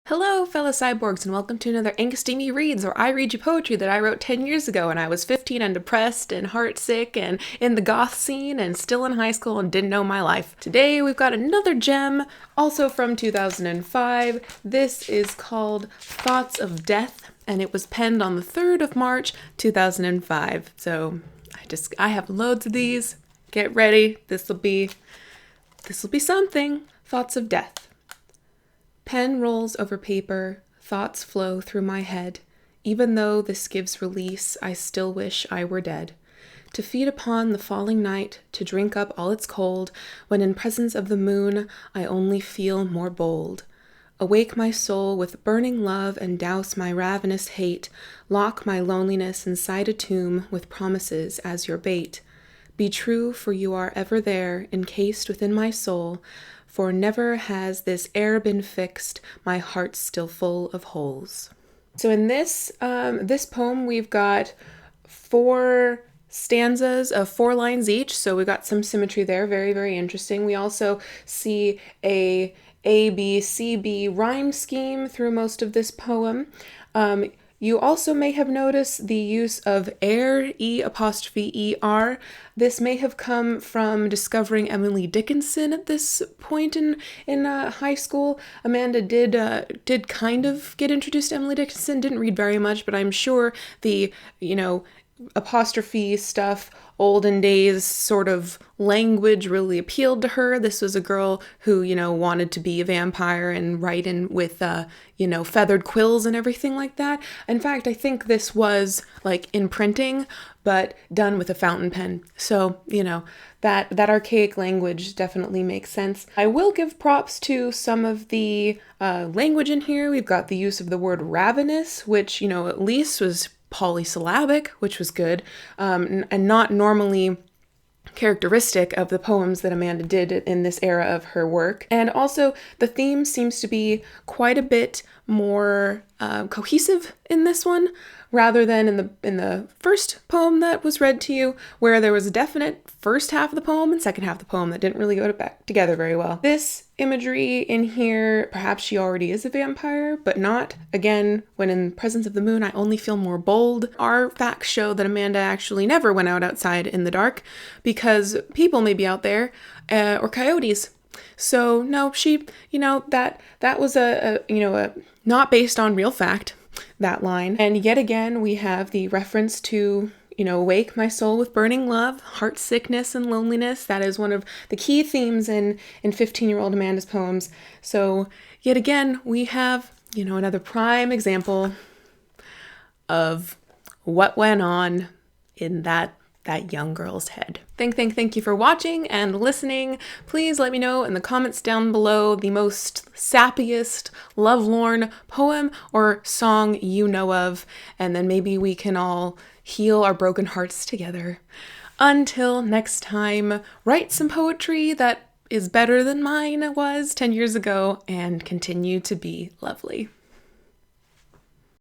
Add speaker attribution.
Speaker 1: Hello, fellow cyborgs, and welcome to another Angsty-Me Reads, where I read you poetry that I wrote 10 years ago when I was 15 and depressed and heartsick and in the goth scene and still in high school and didn't know my life. Today we've got another gem, also from 2005. This is called Thoughts of Death, and it was penned on the 3rd of March, 2005. So I have loads of these. Get ready. This'll be something. Thoughts of Death. Pen rolls over paper, thoughts flow through my head. Even though this gives release, I still wish I were dead. To feed upon the falling night, to drink up all its cold, when in presence of the moon, I only feel more bold. Awake my soul with burning love and douse my ravenous hate. Lock my loneliness inside a tomb with promises as your bait. Be true, for you are ever there, encased within my soul. For never has this air been fixed, my heart's still full of holes. So in this poem, we've got 4 stanzas of 4 lines each, so we've got some symmetry there, very, very interesting. We also see a B, C, B rhyme scheme through most of this poem. You also may have noticed the use of air, E''er. This may have come from discovering Emily Dickinson at this point in high school. Amanda did kind of get introduced to Emily Dickinson, didn't read very much, but I'm sure the, apostrophe stuff, olden days sort of language really appealed to her. This was a girl who, wanted to be a vampire and write in with, feathered quills and everything like that. In fact, I think this was like in printing, but done with a fountain pen. So, that archaic language definitely makes sense. I will give props to some of the language in here. We've got the use of the word ravenous, which, at least was polysyllabic, which was good, and not normally characteristic of the poems that Amanda did in this era of her work. And also the theme seems to be quite a bit more cohesive in this one, rather than in the first poem that was read to you, where there was a definite first half of the poem and second half of the poem that didn't really go back together very well. This imagery in here, perhaps she already is a vampire, but not. Again, when in presence of the moon, I only feel more bold. Our facts show that Amanda actually never went outside in the dark because people may be out there, or coyotes. So no, she, that was a not based on real fact, that line. And yet again, we have the reference to, wake my soul with burning love, heart sickness and loneliness. That is one of the key themes in 15-year-old Amanda's poems. So yet again, we have, another prime example of what went on in that young girl's head. Thank you for watching and listening. Please let me know in the comments down below the most sappiest, lovelorn poem or song you know of, and then maybe we can all heal our broken hearts together. Until next time, write some poetry that is better than mine was 10 years ago and continue to be lovely.